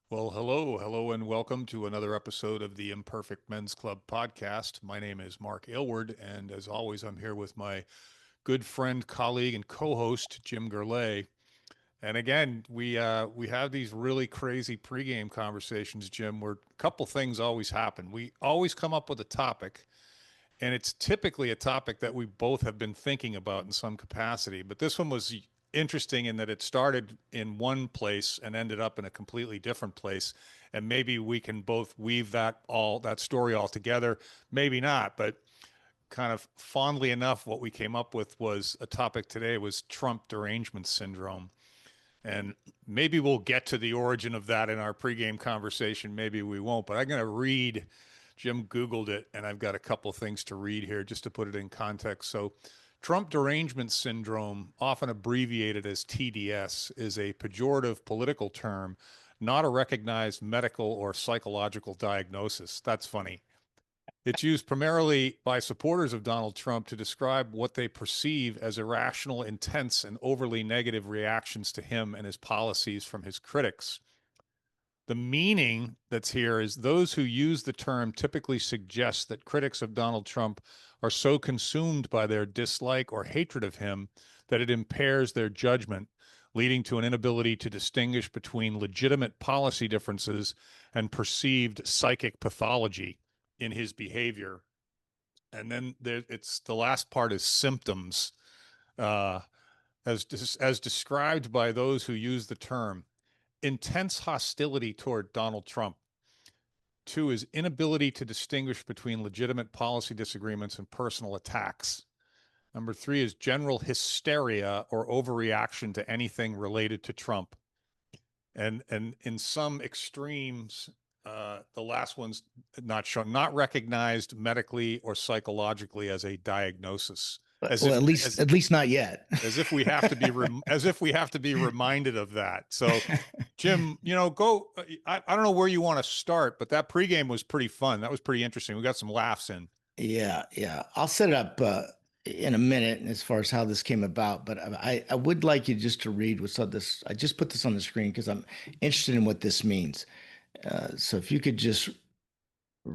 Well, hello, and welcome to another episode of the Imperfect Men's Club podcast. My name is Mark Aylward, and as always, I'm here with my good friend, colleague, and co-host Jim Gurley. And again, we have these really crazy pregame conversations, Jim, where a couple things always happen. We always come up with a topic, and it's typically a topic that we both have been thinking about in some capacity. But this one was interesting in that it started in one place and ended up in a completely different place. And maybe we can both weave that story all together. Maybe not, but kind of fondly enough, what we came up with was a topic today was Trump derangement syndrome. And maybe we'll get to the origin of that in our pregame conversation. Maybe we won't, but I'm going to read. Jim Googled it, and I've got a couple things to read here just to put it in context. So, Trump derangement syndrome, often abbreviated as TDS, is a pejorative political term, not a recognized medical or psychological diagnosis. That's funny. It's used primarily by supporters of Donald Trump to describe what they perceive as irrational, intense, and overly negative reactions to him and his policies from his critics. The meaning that's here is those who use the term typically suggest that critics of Donald Trump are so consumed by their dislike or hatred of him that it impairs their judgment, leading to an inability to distinguish between legitimate policy differences and perceived psychic pathology in his behavior. And then it's the last part is symptoms, uh, as described by those who use the term intense hostility toward Donald Trump. Two is inability to distinguish between legitimate policy disagreements and personal attacks. Number three is general hysteria or overreaction to anything related to Trump. And in some extremes, the last one's not shown, not recognized medically or psychologically as a diagnosis, as Well, if at least as at least not yet. as if we have to be as if we have to be reminded of that. So, Jim, go. I don't know where you want to start, but that pregame was pretty fun. That was pretty interesting. We got some laughs in. Yeah. I'll set it up in a minute as far as how this came about, but I would like you just to read what's on this. I just put this on the screen because I'm interested in what this means. So if you could just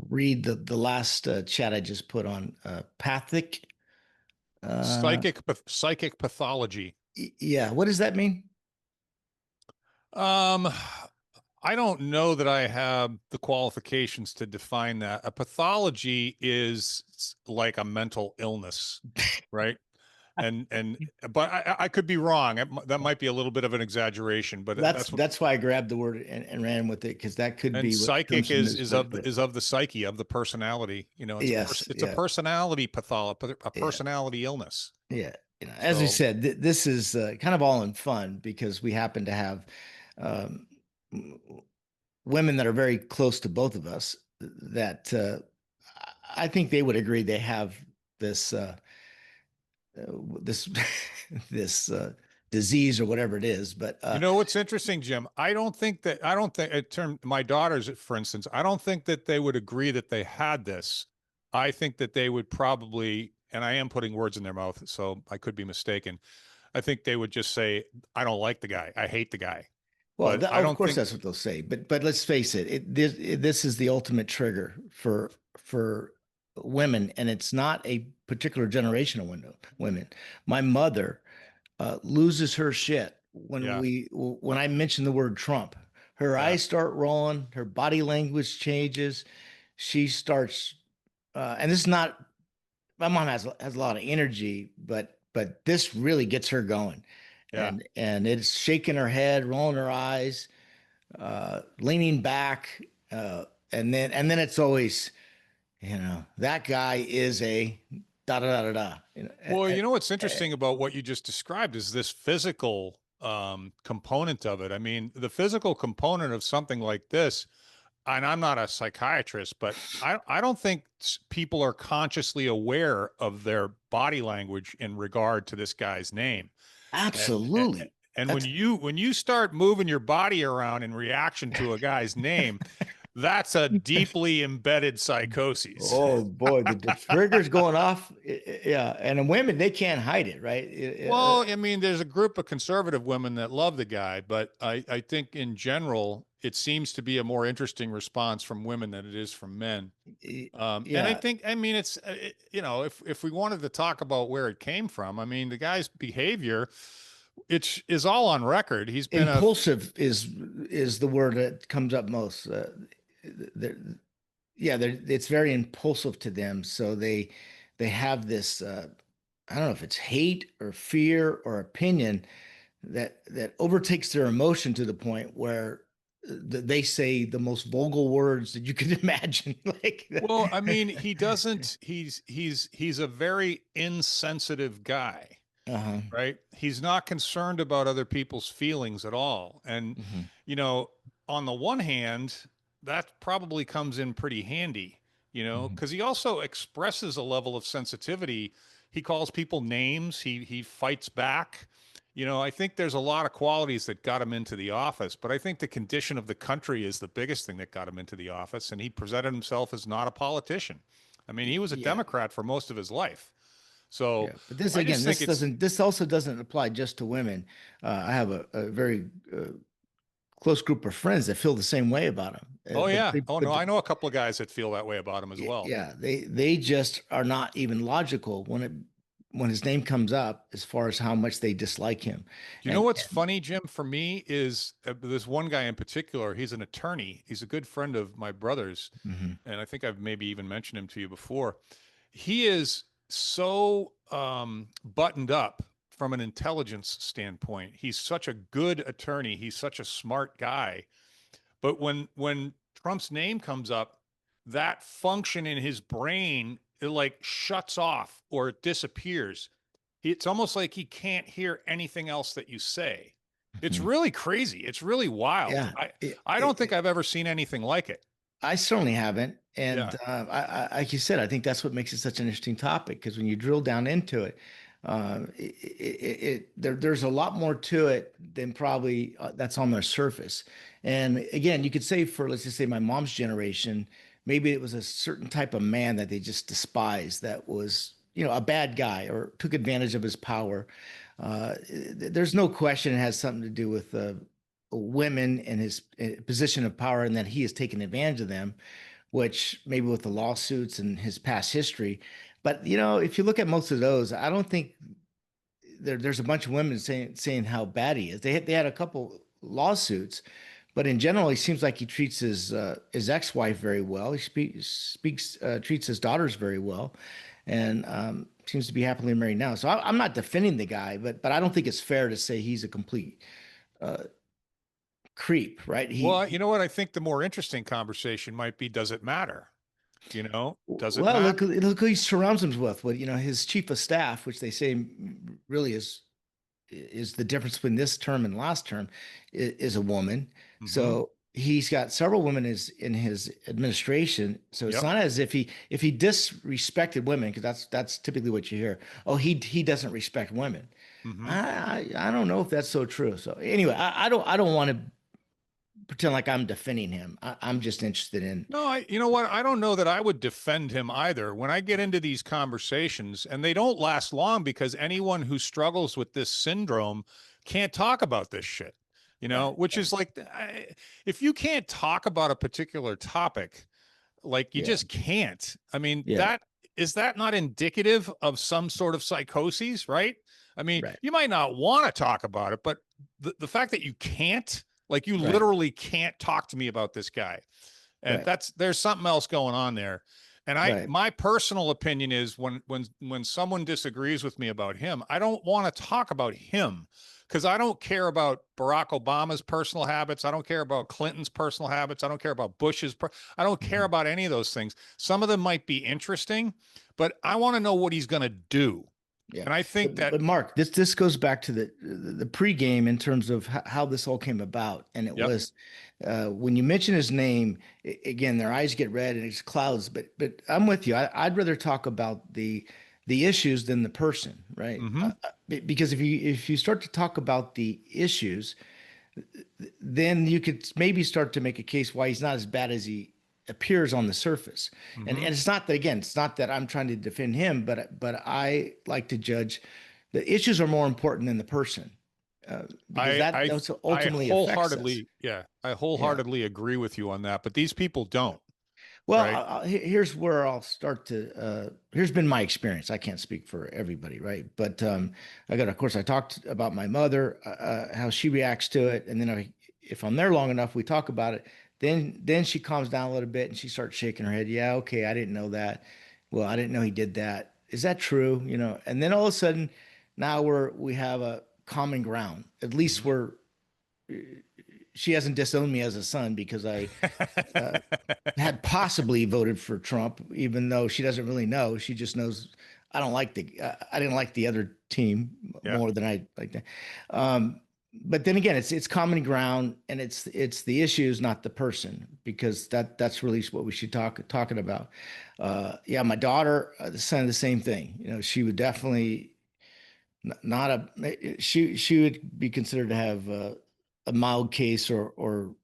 read the last chat I just put on pathic. Uh, Psychic pathology. yeah, what does that mean? Um, I don't know that I have the qualifications to define that. A pathology is like a mental illness, right? And but I could be wrong. That might be a little bit of an exaggeration, but That's that's what. that's why I grabbed the word and ran with it because that could And be what comes psychic from this. But is of the psyche, of the personality. yes, It's a yeah. personality a Yeah. personality illness. Yeah, as we So said, this is kind of all in fun because we happen to have um, women that are very close to both of us that I think they would agree they have this this this disease or whatever it is. But what's interesting, Jim? I don't think in term my daughters, for instance, I don't think that they would agree that they had this. I think that they would probably, and I am putting words in their mouth, so I could be mistaken. I think they would just say, I don't like the guy. I hate the guy. well, But I of don't course think that's what they'll say. But let's face it, this is the ultimate trigger for women, and it's not a particular generation of women. My mother loses her shit yeah. when I mention the word Trump. Her Yeah. eyes start rolling, her body language changes. She starts, and this is not. My mom has a lot of energy, but this really gets her going, Yeah. and it's shaking her head, rolling her eyes, leaning back, and then it's always, that guy is a da da da da da. Well, what's interesting about what you just described is this physical component of it. I mean, the physical component of something like this, and I'm not a psychiatrist, but I don't think people are consciously aware of their body language in regard to this guy's name. And Absolutely. and That's when you start moving your body around in reaction to a guy's name, that's a deeply embedded psychosis. Oh boy, the trigger's going off. Yeah, and the women they can't hide it, right? Well, I mean, there's a group of conservative women that love the guy, but I think in general, it seems to be a more interesting response from women than it is from men. And I Yeah, think, I mean, it's, if we wanted to talk about where it came from, I mean, the guy's behavior, it's is all on record. He's been a, impulsive is the word that comes up most. They're, yeah, it's very impulsive to them. So they have this I don't know if it's hate or fear or opinion that overtakes their emotion to the point where they say the most vulgar words that you can imagine. Like, well, I mean, he doesn't, he's a very insensitive guy. uh-huh. Right? He's not concerned about other people's feelings at all. And, Hmm. you know, on the one hand, that probably comes in pretty handy, Hmm. because he also expresses a level of sensitivity. He calls people names, he fights back. I think there's a lot of qualities that got him into the office, but I think the condition of the country is the biggest thing that got him into the office. And he presented himself as not a politician. I mean, he was a Yeah, Democrat for most of his life. So yeah. But this I again, just think it's, this also doesn't apply just to women. I have a very close group of friends that feel the same way about him. oh yeah. Oh no, But I know a couple of guys that feel that way about him as well. yeah, they just are not even logical when his name comes up as far as how much they dislike him. You know what's And funny, Jim? For me, is this one guy in particular. He's an attorney. He's a good friend of my brother's, mhm. and I think I've maybe even mentioned him to you before. He is so buttoned up from an intelligence standpoint. He's such a good attorney. He's such a smart guy. But when Trump's name comes up, that function in his brain, it like shuts off or it disappears. It's almost like he can't hear anything else that you say. It's Mhm. really crazy. It's really wild. Yeah, I don't think I've ever seen anything like it. I certainly haven't. And Yeah. like you said, I think that's what makes it such an interesting topic because when you drill down into it, there's a lot more to it than probably that's on the surface. And again, you could say for, let's just say my mom's generation, maybe it was a certain type of man that they just despised that was, a bad guy or took advantage of his power. There's no question it has something to do with women and his position of power and that he has taken advantage of them, which maybe with the lawsuits and his past history. But if you look at most of those, I don't think there's a bunch of women saying how bad he is. They had a couple lawsuits, but in general, he seems like he treats his ex-wife very well. He speaks treats his daughters very well, and seems to be happily married now. So I'm not defending the guy, but I don't think it's fair to say he's a complete uh, creep, right? Well, you know what? I think the more interesting conversation might be, does it matter? Does it Well, matter? look who he surrounds himself with. What his chief of staff, which they say really is the difference between this term and last term, is a woman. Mm-hmm. So he's got several women in his administration. So it's Yep. not as if he disrespected women, because that's typically what you hear. Oh, he doesn't respect women. Mm-hmm. I don't know if that's so true. So anyway, I don't want to pretend like I'm defending him. I'm just interested in. No, you know what? I don't know that I would defend him either. When I get into these conversations, and they don't last long because anyone who struggles with this syndrome can't talk about this shit, Right, which right. is like, if you can't talk about a particular topic, like you Yeah, just can't. I mean, yeah, is that not indicative of some sort of psychoses, right? I mean, right, you might not want to talk about it, but the fact that you can't, like you right, literally can't talk to me about this guy, and right, there's something else going on there. And right. my personal opinion is when someone disagrees with me about him, I don't want to talk about him because I don't care about Barack Obama's personal habits. I don't care about Clinton's personal habits. I don't care about I don't care Mhm. about any of those things. Some of them might be interesting, but I want to know what he's going to do. Yeah, And I think that, but Mark, this goes back to the pregame in terms of how this all came about, and it yep. was when you mention his name again, their eyes get red and it's clouds. But I'm with you. I'd rather talk about the issues than the person, right? Mm-hmm. Because if you start to talk about the issues, then you could maybe start to make a case why he's not as bad as he appears on the surface. And Mm-hmm. it's not that again, it's not that I'm trying to defend him, but I like to judge the issues are more important than the person. because that's I ultimately affects us. wholeheartedly, yeah, I Yeah. wholeheartedly agree with you on that. But these people don't, Well, right? here's where I'll start to. Here's been my experience. I can't speak for everybody, right? But of course, I talked about my mother, how she reacts to it, and then if I'm there long enough, we talk about it. Then she calms down a little bit and she starts shaking her head. Yeah, okay, I didn't know that. Well, I didn't know he did that. Is that true? And then all of a sudden, now we have a common ground. At least Hmm. she hasn't disowned me as a son because I had possibly voted for Trump, even though she doesn't really know. She just knows I didn't like the other team Yeah. more than I like that. Um, but then again, it's common ground, and it's the issues, not the person, because that's really what we should talking about. Yeah, my daughter, the same thing. She would definitely not she would be considered to have a mild case or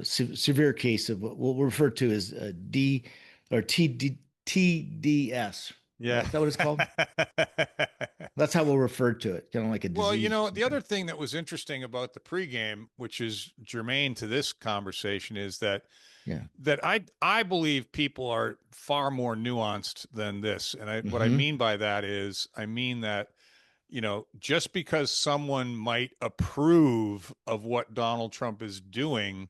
severe case of what we'll refer to as D or TDS. Yeah. Right? Is that what it's called? That's how we'll refer to it, kind of like a Well, disease or the something. other thing that was interesting about the pregame, which is germane to this conversation, is that Yeah. I believe people are far more nuanced than this. And what I Hmm. mean by that is I mean that, just because someone might approve of what Donald Trump is doing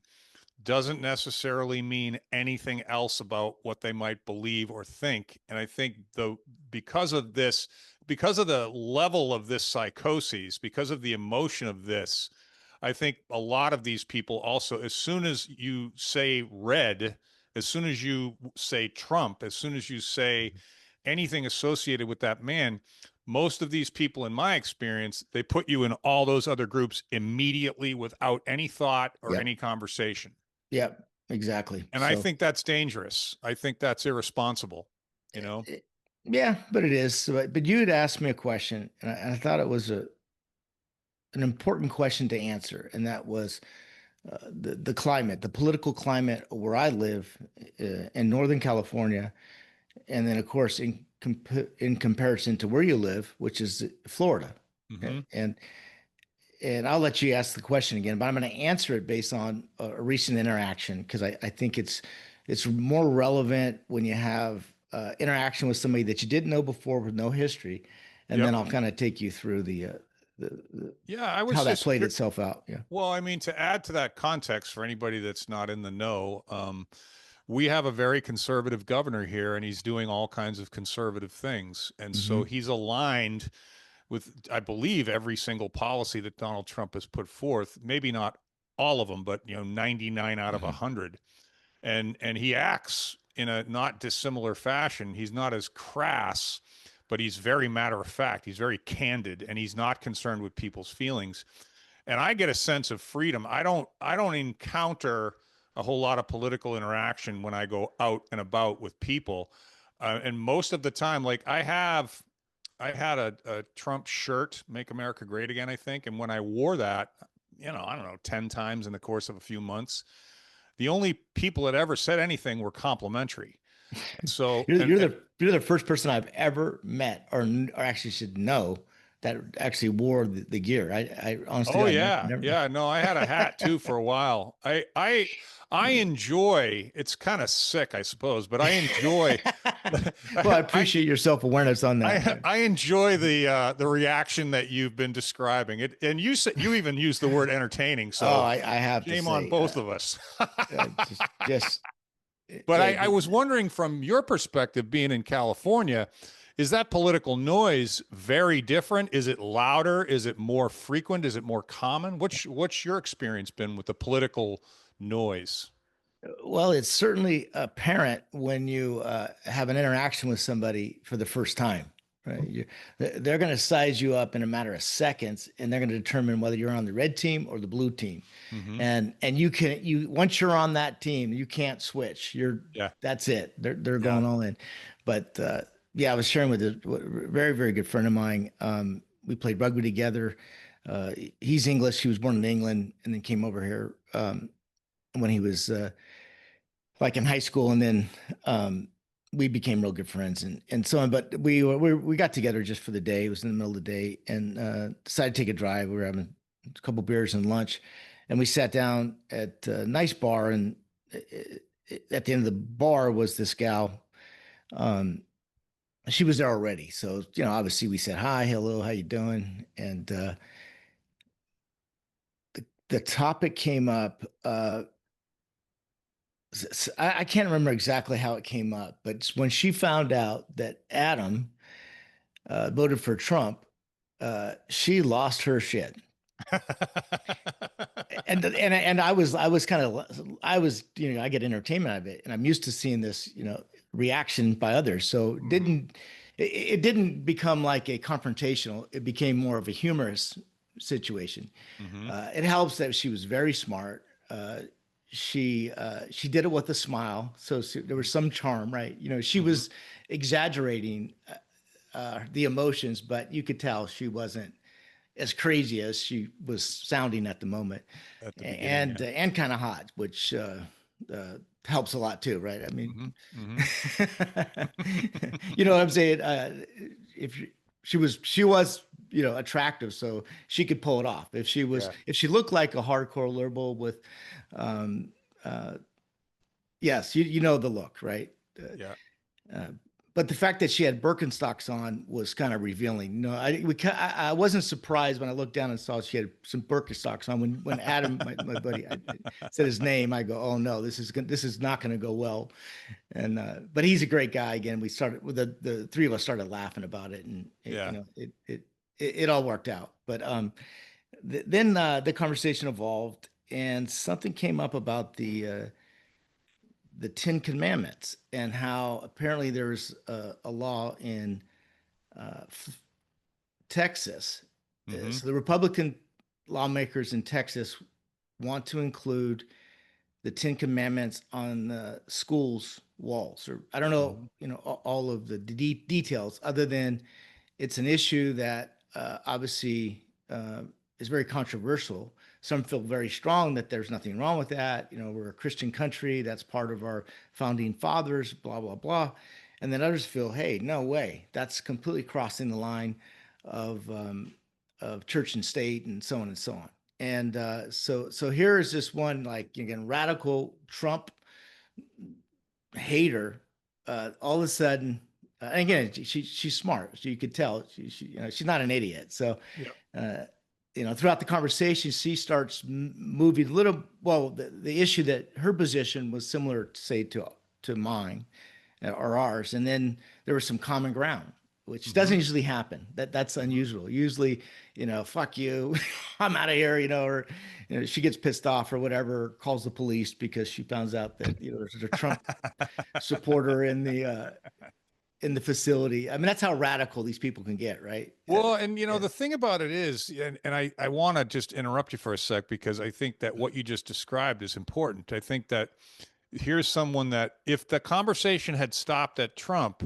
doesn't necessarily mean anything else about what they might believe or think. And I think because of this, because of the level of this psychosis, because of the emotion of this, I think a lot of these people also, as soon as you say red, as soon as you say Trump, as soon as you say anything associated with that man, most of these people, in my experience, they put you in all those other groups immediately without any thought or Yep. any conversation. Yep. Exactly. And I think that's dangerous. I think that's irresponsible, you know? It- yeah, but it is. But you had asked me a question, and I thought it was an important question to answer, and that was the climate, the political climate where I live in Northern California, and then of course in comparison to where you live, which is Florida. Mm-hmm. And and I'll let you ask the question again, but I'm going to answer it based on a recent interaction because I think it's more relevant when you have interaction with somebody that you didn't know before with no history, and Yep. then I'll kind of take you through the Yeah, I was how that just played curious. itself out. Yeah. Well, I mean, to add to that context for anybody that's not in the know, we have a very conservative governor here, and he's doing all kinds of conservative things. And so Hmm. he's aligned with, I believe, every single policy that Donald Trump has put forth. Maybe not all of them, but 99 out of Hmm. 100. And he acts in a not dissimilar fashion. He's not as crass, but he's very matter of fact. He's very candid, and he's not concerned with people's feelings. And I get a sense of freedom. I don't encounter a whole lot of political interaction when I go out and about with people. And most of the time, like I had a Trump shirt, Make America Great Again, I think. And when I wore that, I don't know, 10 times in the course of a few months, the only people that ever said anything were complimentary. And so, You're the first person I've ever met or actually should know that actually wore the gear. I honestly oh God, yeah, never. yeah. No, I had a hat too for a while. I enjoy. It's kind of sick, I suppose, but I enjoy. Well, I I appreciate your self-awareness on that. I enjoy the rection that you've been describing it, and you said you even used the word entertaining. Oh, So I have to shame on say, both of us. just But yeah, I was wondering from your perspective, being in California, is that political noise very different? Is it louder? Is it more frequent? Is it more common? What's your experience been with the political noise? well, it's certainly apparent when you have an interaction with somebody for the first time, right? They're going to size you up in a matter of seconds, and they're going to determine whether you're on the red team or the blue team. Mm-hmm. And you once you're on that team, you can't switch. Yeah. That's it. They're Yeah. going all in. But yeah, I was sharing with a very very good friend of mine. We played rugby together. He's English. He was born in England and then came over here when he was like in high school, and then we became real good friends and so on. But we got together just for the day. It was in the middle of the day, and decided to take a drive. We were having a couple beers and lunch, and we sat down at a nice bar. And at the end of the bar was this gal. Um, she was there already, so obviously we said hi, hello, how you doing? And the topic came up. I can't remember exactly how it came up, but when she found out that Adam voted for Trump, she lost her shit. And I was kind of I was I get entertainment out of it, and I'm used to seeing this reaction by others. So Hmm. it didn't become like a confrontational. It became more of a humorous situation. Hmm. It helps that she was very smart. She did it with a smile, so there was some charm, right? She Hmm. was exaggerating the emotions, but you could tell she wasn't as crazy as she was sounding at the moment, At the beginning, and yeah. and kind of hot, which helps a lot too, right? I mean, Hmm. Hmm. you know what I'm saying? If she was attractive, so she could pull it off. Yeah. If she looked like a hardcore liberal with, um, uh, yes, you know the look, right? Yeah. Uh, but the fact that she had Birkenstocks on was kind of revealing. No, I wasn't surprised when I looked down and saw she had some Birkenstocks on. When Adam, my buddy, said his name, I go, "Oh no, this is not going to go well." And but he's a great guy. Again, we started with the three of us started laughing about it, and Yeah. it all worked out. But then the conversation evolved, and something came up about the Ten Commandments and how apparently there's a law in uh, Texas. Hmm. So the Republican lawmakers in Texas want to include the Ten Commandments on the schools' walls. Or I don't know, Hmm. all of the details, other than it's an issue that obviously is very controversial. Some feel very strong that there's nothing wrong with that. We're a Christian country. That's part of our founding fathers, blah, blah, blah. And then others feel, hey, no way. That's completely crossing the line of, um, of church and state and so on and so on. And so here is this one, like, again, radical Trump hater. All of a sudden, and again, she's smart. So you could tell she's not an idiot. So, Yeah. uh, throughout the conversation, she starts moving a little. Well, the issue that her position was similar, say, to mine or ours, and then there was some common ground, which Hmm. doesn't usually happen. That's Hmm. unusual. Usually, fuck you, I'm out of here, or she gets pissed off or whatever, calls the police because she finds out that there's a Trump supporter in the facility. I mean, that's how radical these people can get, right? Well, and Yeah, the thing about it is, and I want to just interrupt you for a sec because I think that what you just described is important. I think that here's someone that if the conversation had stopped at Trump,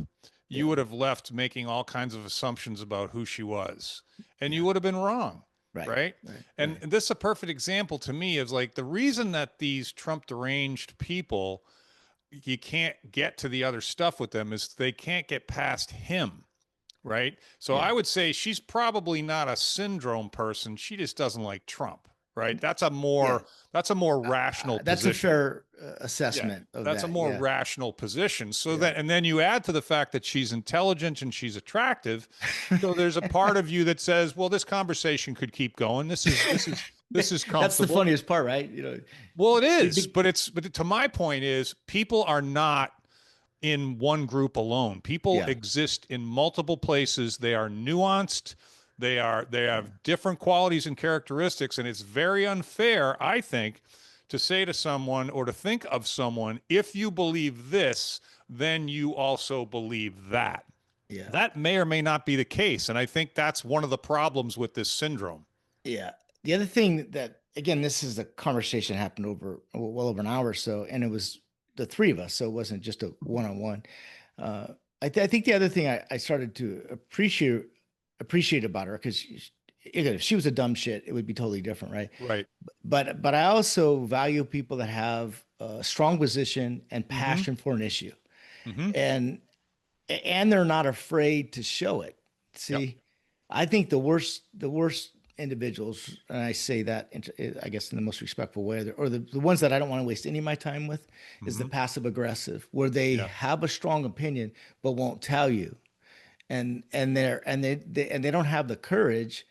you yeah, would have left making all kinds of assumptions about who she was, and you yeah. would have been wrong. Right, Right. right, And right. this is a perfect example to me of like the reason that these Trump deranged people, you can't get to the other stuff with them is they can't get past him. Right. So Yeah, I would say she's probably not a syndrome person. She just doesn't like Trump. Right. yeah. That's a more rational That's a position. fair Yeah, assessment of that's a that. more Yeah, rational position. So yeah. that, and then you add to the fact that she's intelligent and she's attractive. So there's a part of you that says, well, this conversation could keep going. This is That's the comfortable. funniest part, right? Well, it Big, is, big, but to my point is people are not in one group alone. People yeah, exist in multiple places. They are nuanced. They yeah, have different qualities and characteristics, and it's very unfair, I think, to say to someone or to think of someone, if you believe this, then you also believe that. yeah, That may or may not be the case, and I think that's one of the problems with this syndrome. yeah. The other thing that, again, this is a conversation happened over well over an hour or so, and it was the three of us, so it wasn't just a one-on-one. Uh, I think the other thing I started to appreciate about her, because if she was a dumb shit, it would be totally different, right? Right. But I also value people that have a strong position and Mm-hmm. passion for an issue, Mm-hmm. and they're not afraid to show it. Yep. See, I think the worst individuals, and I say that, I guess, in the most respectful way, or the ones that I don't want to waste any of my time with, is the Hmm. passive aggressive, where they Yeah. have a strong opinion but won't tell you, and they don't have the courage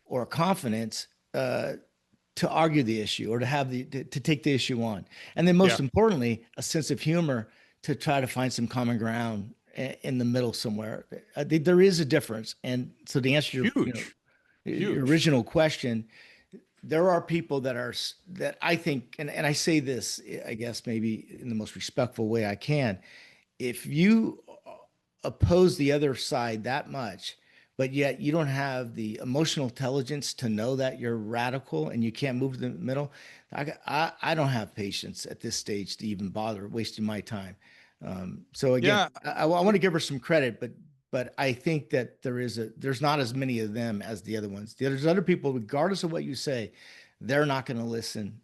or confidence to argue the issue or to have to take the issue on, and then Yeah. most importantly, a sense of humor to try to find some common ground in the middle somewhere. There is a difference, and so to answer your Huge. your Huge. original question, there are people that I think, and I say this, I guess maybe in the most respectful way I can. If you oppose the other side that much, but yet you don't have the emotional intelligence to know that you're radical and you can't move to the middle, I don't have patience at this stage to even bother wasting my time. So again, Yeah. I want to give her some credit, but I think that there's not as many of them as the other ones. There's other people, regardless of what you say, they're not going to listen.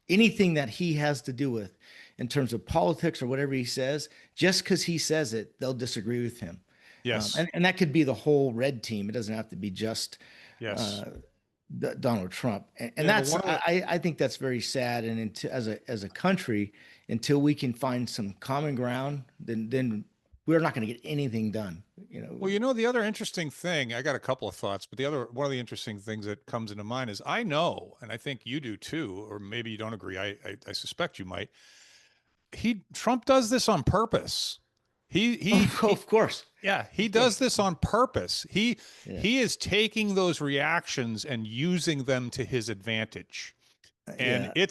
Anything that he has to do with in terms of politics or whatever he says, just because he says it, they'll disagree with him. Yes. And that could be the whole red team. It doesn't have to be just Yes. uh, Donald Trump. And Yeah. But that's one of the, I think that's very sad. And as a country, until we can find some common ground, then we're not going to get anything done. You know, well, the other interesting thing, I got a couple of thoughts, but one of the interesting things that comes into mind is I know, and I think you do too, or maybe you don't agree. I suspect you might. Trump does this on purpose. He of course, Yeah, he of does course, this on purpose. yeah, He is taking those reactions and using them to his advantage. And yeah,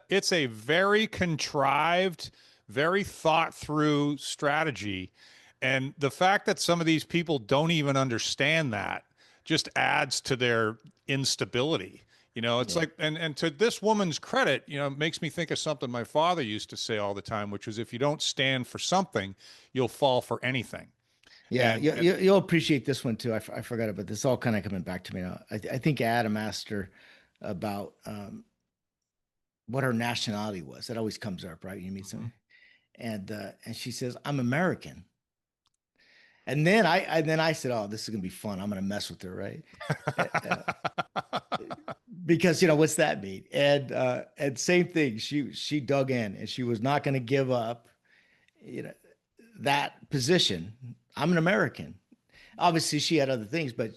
it's a very contrived, very thought through strategy. And the fact that some of these people don't even understand that just adds to their instability. It's yeah. like, and to this woman's credit, it makes me think of something my father used to say all the time, which was if you don't stand for something, you'll fall for anything. Yeah, And, you'll appreciate this one too. I forgot about this. All kind of coming back to me now. I think Adam asked her about what her nationality was. That always comes up, right? You meet Mhm. someone, and she says, "I'm American." And then I said, "Oh, this is gonna be fun. I'm gonna mess with her, right?" Uh, because what's that mean? And same thing. She dug in, and she was not gonna give up. You know that position. I'm an American. Obviously she had other things, but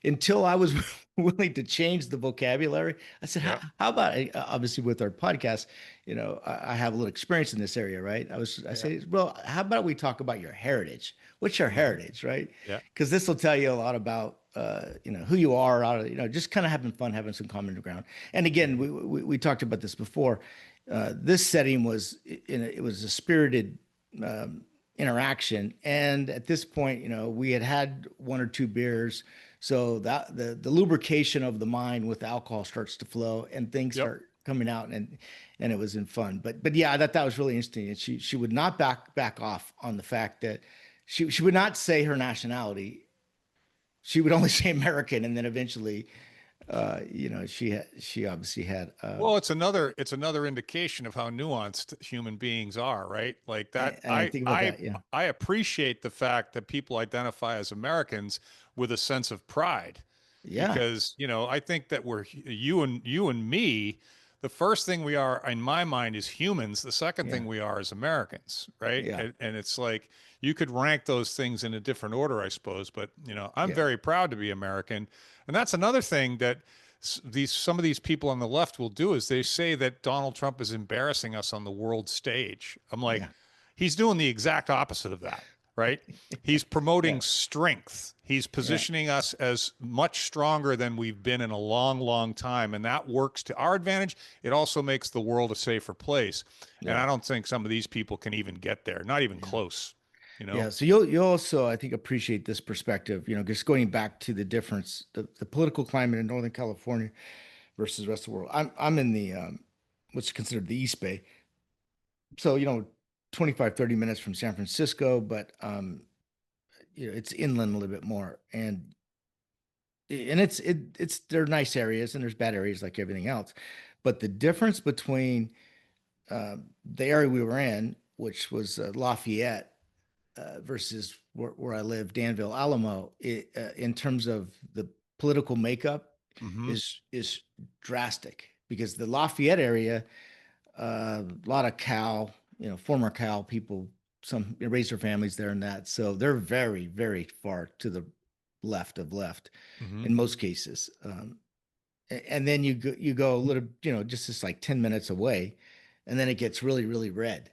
until I was willing to change the vocabulary, I said, Yep. how about obviously with our podcast, I have a little experience in this area, right? I Yeah. say, well, how about we talk about your heritage? What's your Hmm. heritage, right? Yeah. Because this will tell you a lot about who you are, just kind of having fun, having some common ground. And again, Hmm. we talked about this before. This setting was it was a spirited um, interaction. And at this point, we had one or two beers. So that the lubrication of the mind with alcohol starts to flow and things Yep. start coming out, and it was in fun. But yeah, that was really interesting. And she would not back off on the fact that she would not say her nationality. She would only say American, and then eventually, she obviously had, Well, it's another indication of how nuanced human beings are, right? Like that. and I think about that. Yeah, I appreciate the fact that people identify as Americans with a sense of pride, yeah, because I think that you and me. The first thing we are in my mind is humans. The second yeah, thing we are is Americans, right? yeah, And it's like you could rank those things in a different order, I suppose. But I'm yeah, very proud to be American, and that's another thing that some of these people on the left will do is they say that Donald Trump is embarrassing us on the world stage. I'm like, yeah, he's doing the exact opposite of that, right? He's yeah, promoting strength. He's yeah, positioning us as much stronger than we've been in a long, long time. And that works to our advantage. It also makes the world a safer place. And yeah. I don't think some of these people can even get there, not even Yeah. close, you know? Yeah. So you'll also, I think, appreciate this perspective, just going back to the difference, the political climate in Northern California versus the rest of the world. I'm in the what's considered the East Bay. So, 25, 30 minutes from San Francisco, but it's inland a little bit more. And it's they're nice areas and there's bad areas like everything else. But the difference between the area we were in, which was Lafayette, versus where I live, Danville, Alamo, in terms of political makeup Mm-hmm. is drastic because the Lafayette area, a lot of Cal, former Cal people, some raised their families there and that, so they're very, very far to the left of left Mm-hmm. in most cases. And then you go a little, just like 10 minutes away, and then it gets really, really red.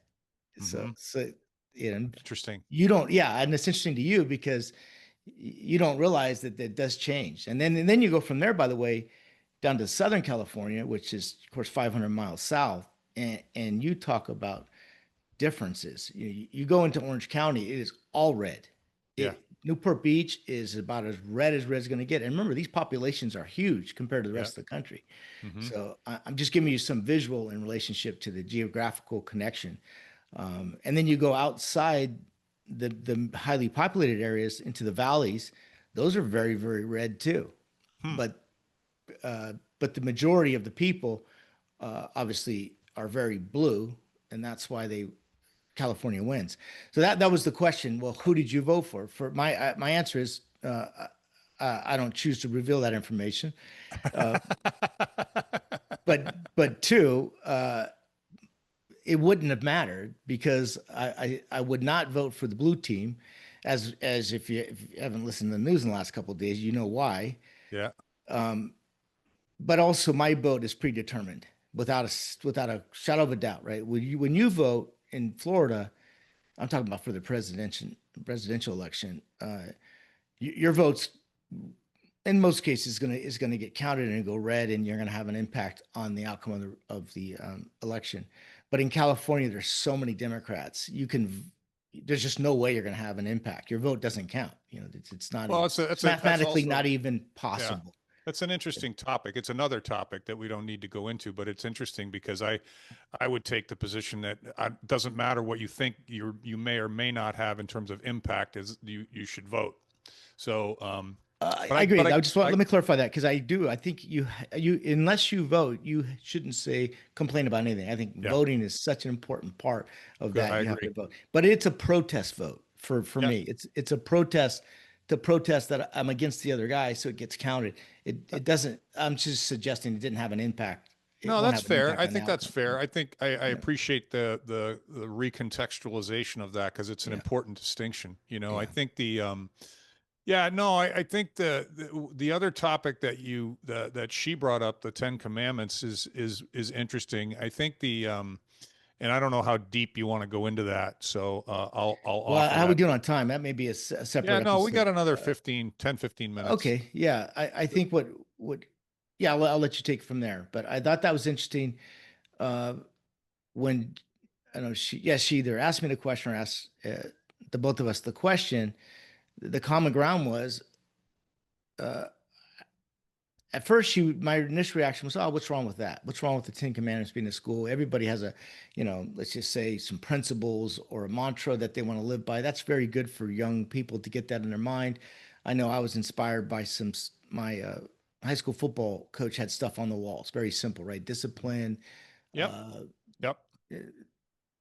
So Mm-hmm. so you know, Interesting. you don't, yeah, and it's interesting to you because you don't realize that that does change. And then you go from there, by the way, down to Southern California, which is of course 500 miles south, and you talk about differences. You go into Orange County, it is all red. Yeah. Newport Beach is about as red as going to get. And remember, these populations are huge compared to the Yeah. rest of the country. Mm-hmm. So I'm just giving you some visual in relationship to the geographical connection. And then you go outside the highly populated areas into the valleys; those are very, very red too. Hmm. But the majority of the people obviously are very blue, and that's why they California wins. So that was the question. Well, who did you vote for? For my answer is I don't choose to reveal that information. But two, it wouldn't have mattered because I would not vote for the blue team, as if you haven't listened to the news in the last couple of days, you know why. Yeah. But also my vote is predetermined without a shadow of a doubt, right? When you vote in Florida, I'm talking about for the presidential election. Your vote's in most cases is gonna get counted and go red, and you're gonna have an impact on the outcome of the election. But in California, there's so many Democrats. There's just no way you're gonna have an impact. Your vote doesn't count. It's not Well, even it's that's mathematically also, not even yeah, possible. that's an interesting topic. It's another topic that we don't need to go into, but it's interesting because I would take the position that it doesn't matter what you think you may or may not have in terms of impact, is you should vote. So, I agree. I just want I let me clarify that because I do. I think you unless you vote, you shouldn't say complain about anything. I think yeah, voting is such an important part of good. that. I You have to agree. vote, but it's a protest vote for Yeah. me. It's a protest to protest that I'm against the other guy, so it gets counted. It doesn't. I'm just suggesting it didn't have an impact. It No, won't that's have an fair. impact I on the think that's outcome. fair. I think I Yeah, appreciate the recontextualization of that because it's an yeah, important distinction. I yeah. think yeah, no, I think the other topic that she brought up, the Ten Commandments, is interesting. I think and I don't know how deep you want to go into that, so I'll Well, offer how we that. doing on time? That may be a Yeah, separate no, we got episode. another 10, 15 minutes. Okay, yeah, I think what yeah, I'll let you take it from there. But I thought that was interesting uh, when I know she either asked me the question or asked the both of us the question. The common ground was uh, at first my initial reaction was, oh, what's wrong with that? What's wrong with the Ten Commandments being in school? Everybody has let's just say some principles or a mantra that they want to live by. That's very good for young people to get that in their mind. I know I was inspired by my high school football coach had stuff on the walls. Very simple, right? Discipline, Yep, uh, yep,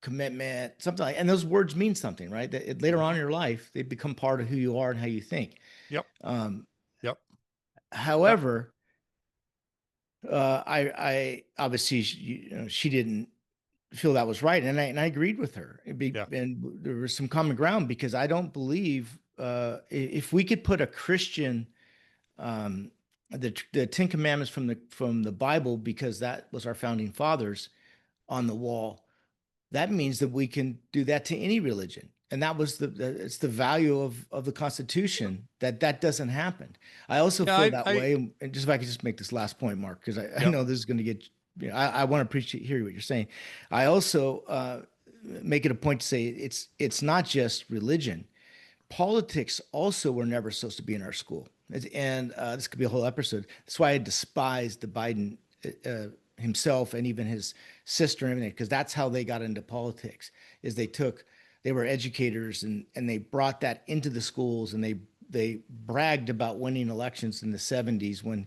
commitment, something like, and those words mean something, right? Later on hmm in your life, they become part of who you are and how you think. yep, Um, yep, yep, however, I obviously she didn't feel that was right, and I agreed with her. yeah, And there was some common ground because I don't believe if we could put a Christian um, the Ten Commandments from the Bible because that was our founding fathers on the wall, that means that we can do that to any religion. And that was it's the value of the Constitution that doesn't happen. I also yeah. feel that I way. And just if I could just make this last point, Mark, because I yep. know this is going to get, I want to appreciate hear what you're saying. I also make it a point to say it's not just religion. Politics also were never supposed to be in our school. And this could be a whole episode. That's why I despise the Biden himself and even his sister and everything, because that's how they got into politics. Is they were educators and they brought that into the schools and they bragged about winning elections in the 70s when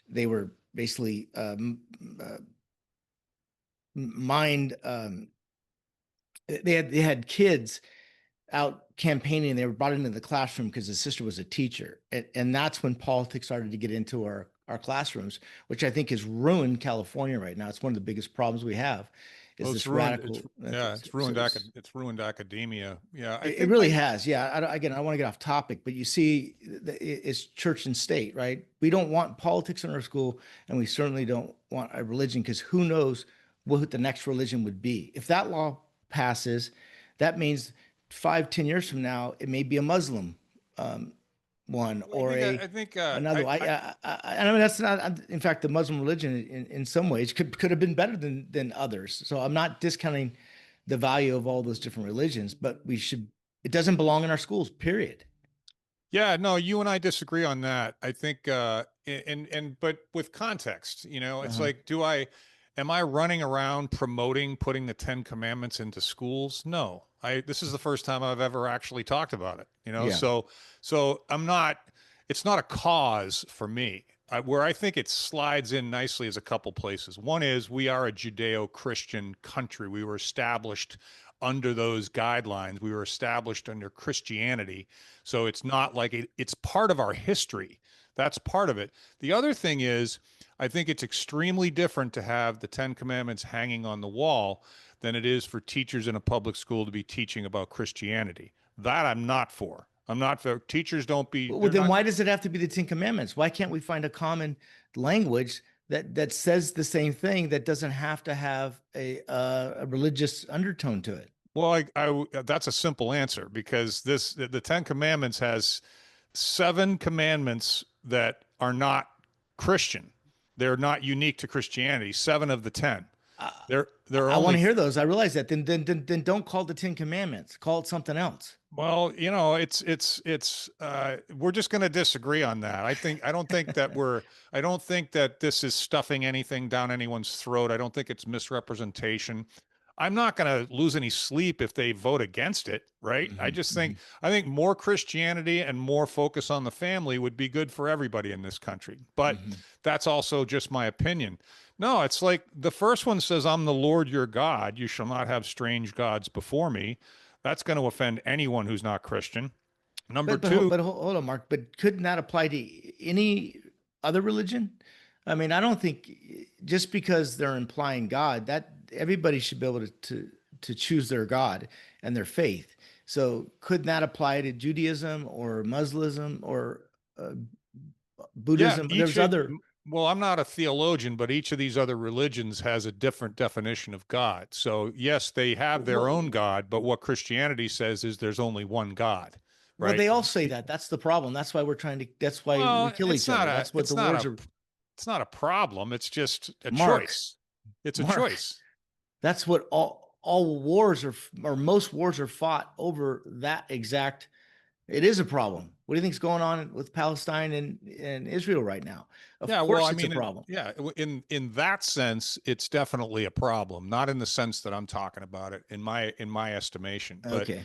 they were basically mind they had kids out campaigning. They were brought into the classroom because his sister was a teacher, and that's when politics started to get into our classrooms, which I think has ruined California right now. It's one of the biggest problems we have, is Well, it's this ruined. It's radical. yeah, it's ruined. It's ruined academia. Yeah, I It think really my has. Yeah. Again, I want to get off topic, but you see, it's church and state, right? We don't want politics in our school, and we certainly don't want a religion, because who knows what the next religion would be. If that law passes, that means 5, 10 years from now, it may be a Muslim um, one, well, or I think another one. I mean, that's not. In fact, the Muslim religion, in some ways, could have been better than others. So I'm not discounting the value of all those different religions, but we should. It doesn't belong in our schools. Period. yeah, no, you and I disagree on that. I think but with context, it's Uh-huh. like, am I running around promoting putting the 10 commandments into schools? No. This is the first time I've ever actually talked about it. Yeah. So I'm not it's not a cause for me. Where I think it slides in nicely is a couple places. One is we are a Judeo-Christian country. We were established under those guidelines. We were established under Christianity. So it's not like it's part of our history. That's part of it. The other thing is, I think it's extremely different to have the 10 Commandments hanging on the wall than it is for teachers in a public school to be teaching about Christianity. That I'm not for. I'm not for teachers don't be, Well, they're then not. why does it have to be the Ten Commandments? Why can't we find a common language that says the same thing, that doesn't have to have a religious undertone to it? Well, that's a simple answer because the 10 Commandments has 7 commandments that are not Christian. They're not unique to Christianity. 7 of the 10. Uh, There are I want only to hear those. I realize that. Then don't call it the Ten Commandments. Call it something else. well, we're just going to disagree on that. I don't think that this is stuffing anything down anyone's throat. I don't think it's misrepresentation. I'm not going to lose any sleep if they vote against it, right? Hmm, hmm, I think more Christianity and more focus on the family would be good for everybody in this country. But hmm. that's also just my opinion. No, it's like the first one says, I'm the Lord your God. You shall not have strange gods before me. That's going to offend anyone who's not Christian. Number two, Hold on, Mark. But couldn't that apply to any other religion? I mean, I don't think just because they're implying God, that everybody should be able to choose their God and their faith. So couldn't that apply to Judaism or Muslim or uh, yeah, Buddhism? each There's of, other. well, I'm not a theologian, but each of these other religions has a different definition of God. So, yes, they have their own Well, God, but what Christianity says is there's only one God, well, right? they all say that. That's the problem. That's why we're trying to. That's why we Well, kill each other. That's what the wars are. it's not a problem. It's just a Mark, choice. It's a Mark. choice. That's what all wars are, or most wars are fought over that exact. It is a problem. What do you think's going on with Palestine and Israel right now? Of Yeah, well, course, I it's a mean, problem. in that sense, it's definitely a problem. Not in the sense that I'm talking about it in my estimation, but Okay.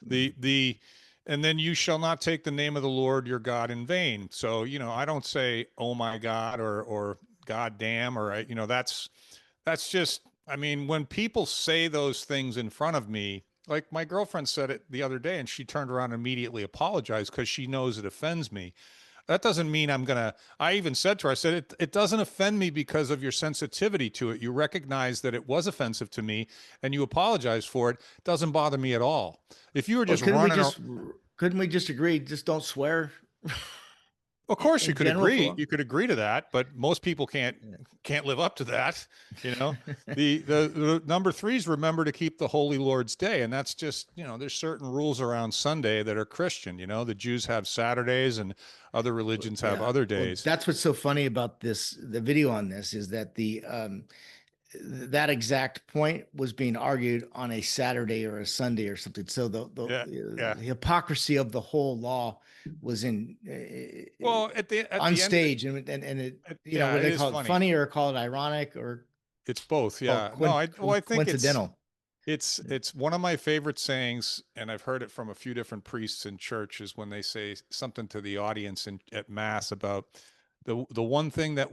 the and then you shall not take the name of the Lord your God in vain. So, I don't say, oh my God, or God damn, or, that's just, I mean, when people say those things in front of me, like my girlfriend said it the other day and she turned around and immediately apologized because she knows it offends me. That doesn't mean I even said to her, I said, it doesn't offend me because of your sensitivity to it. You recognize that it was offensive to me and you apologize for it. It doesn't bother me at all. If you were Well, just running, couldn't we just agree? Just don't swear of course you in could general agree. for. You could agree to that, but most people can't live up to that. You know, the number three is remember to keep the Holy Lord's Day, and that's just there's certain rules around Sunday that are Christian. The Jews have Saturdays, and other religions have Yeah. other Well, days. that's what's so funny about this. The video on this is that the that exact point was being argued on a Saturday or a Sunday or something. So Yeah, yeah. the hypocrisy of the whole law was in Well, at on the end, stage, and it, yeah, what it they is call it, funny. funny or call it ironic or It's both. called Yeah. No, I think coincidental. it's one of my favorite sayings, and I've heard it from a few different priests in churches when they say something to the audience at mass about the one thing that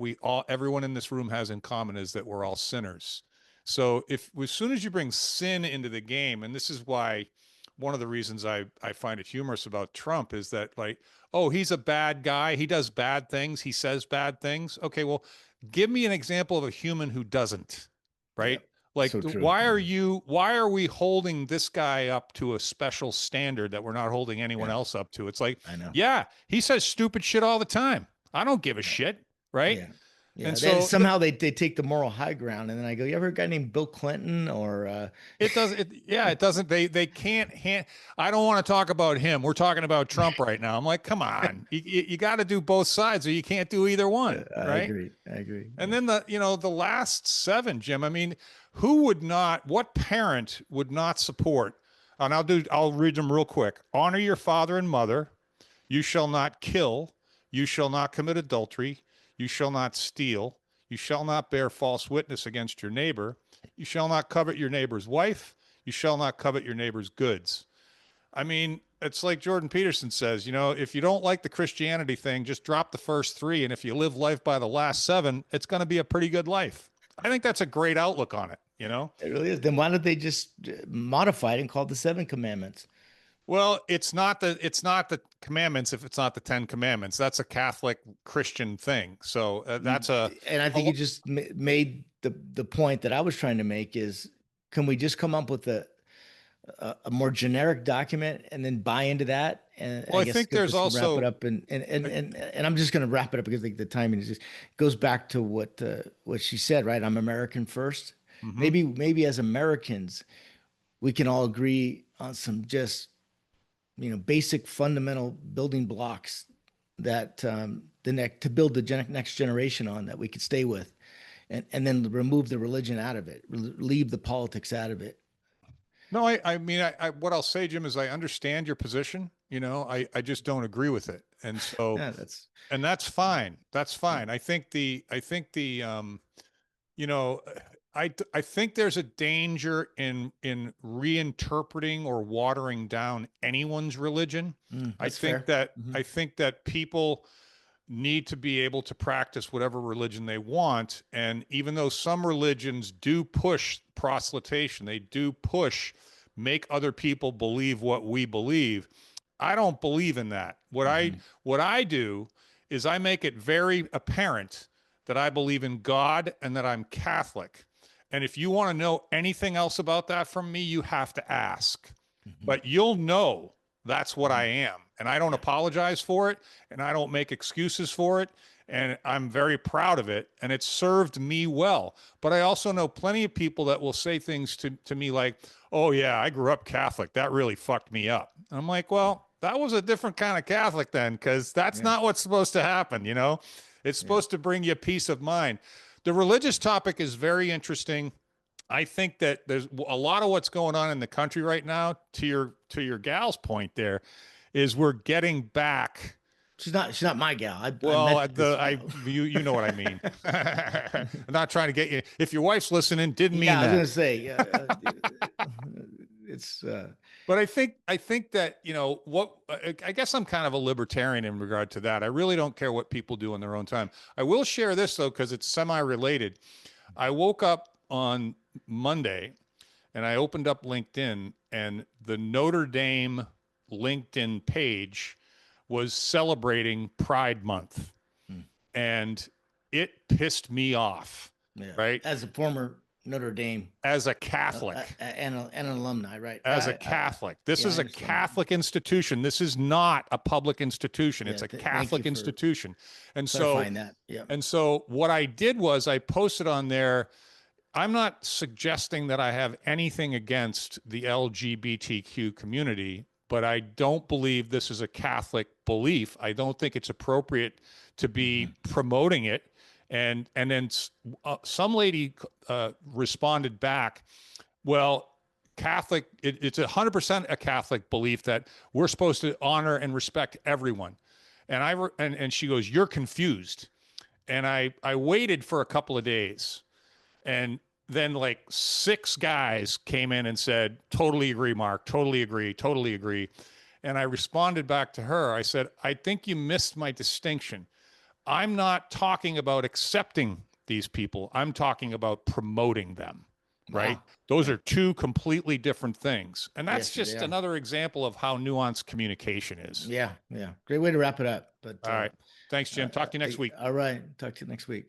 everyone in this room has in common is that we're all sinners. So if as soon as you bring sin into the game, and this is why one of the reasons I find it humorous about Trump is that, like, oh, he's a bad guy. He does bad things. He says bad things. Okay, well, give me an example of a human who doesn't, Yeah. right? Like, So true. why are we holding this guy up to a special standard that we're not holding anyone Yeah. else up to? It's like, I know. yeah, he says stupid shit all the time. I don't give a Yeah. shit, right? Yeah. And Yeah. That so somehow they take the moral high ground, and then I go, you ever heard a guy named Bill Clinton or it doesn't. Yeah, it doesn't. They can't. I don't want to talk about him. We're talking about Trump right now. I'm like, come on, you got to do both sides, or you can't do either one, I right? agree. I agree. And Yeah. then the last seven, Jim. I mean, who would not? What parent would not support? And I'll read them real quick. Honor your father and mother. You shall not kill. You shall not commit adultery. You shall not steal. You shall not bear false witness against your neighbor. You shall not covet your neighbor's wife. You shall not covet your neighbor's goods. I mean, it's like Jordan Peterson says, if you don't like the Christianity thing, just drop the first three. And if you live life by the last seven, it's going to be a pretty good life. I think that's a great outlook on it. It really is. Then why don't they just modify it and call it the Seven Commandments? Well, it's not the commandments if it's not the 10 commandments. That's a Catholic Christian thing. So that's And I a think you just made the point that I was trying to make is, can we just come up with a more generic document and then buy into that? And well, I I guess think there's just to wrap it also up, and I'm just going to wrap it up because the timing is just goes back to what she said, right? I'm American first. mhm. Maybe as Americans, we can all agree on some just basic fundamental building blocks that the next to build the next generation on that we could stay with, and then remove the religion out of it, leave the politics out of it. No, I mean, what I'll say, Jim, is I understand your position. I just don't agree with it. And so, Yeah, that's and that's fine. That's fine. I think the you know, I think there's a danger in reinterpreting or watering down anyone's religion. I that's think fair. that Hmm. I think that people need to be able to practice whatever religion they want. And even though some religions do push proselytation, they do push make other people believe what we believe. I don't believe in that. Hmm. What I do is I make it very apparent that I believe in God and that I'm Catholic. And if you want to know anything else about that from me, you have to ask. Hmm. But you'll know that's what Hmm. I am. And I don't Yeah. apologize for it and I don't make excuses for it. And I'm very proud of it. And it's served me well. But I also know plenty of people that will say things to me like, oh, yeah, I grew up Catholic. That really fucked me up. I'm like, well, that was a different kind of Catholic then, because that's Yeah. not what's supposed to happen. It's Yeah. supposed to bring you peace of mind. The religious topic is very interesting. I think that there's a lot of what's going on in the country right now, to your gal's point there, is we're getting back. She's not my gal. I Well, met this you know what I mean. I'm not trying to get you. If your wife's listening, didn't yeah, mean I was that. gonna say it's But I think that what I guess I'm kind of a libertarian in regard to that. I really don't care what people do in their own time. I will share this though because it's semi-related. I woke up on Monday and I opened up LinkedIn and the Notre Dame LinkedIn page was celebrating Pride Month hmm, and it pissed me off, yeah. right? As a former Notre Dame As a Catholic, and an alumni, right? as a Catholic. This Yeah, is I a understand that. Catholic institution. This is not a public institution. It's Yeah, a thank you Catholic for institution. And so clarifying that. Yeah. and so what I did was I posted on there. I'm not suggesting that I have anything against the LGBTQ community, but I don't believe this is a Catholic belief. I don't think it's appropriate to Hmm. be promoting it. And then some lady responded back, well, it's 100% a Catholic belief that we're supposed to honor and respect everyone. And she goes, you're confused. And I waited for a couple of days and then like six guys came in and said, totally agree, Mark, totally agree, totally agree. And I responded back to her. I said, I think you missed my distinction. I'm not talking about accepting these people. I'm talking about promoting them. right? Wow. Those Yeah. are two completely different things. And that's Yes, they just are. another example of how nuanced communication is. Yeah. Yeah. Great way to wrap it up. But All right. Thanks, Jim. Talk to you next week. all right. Talk to you next week.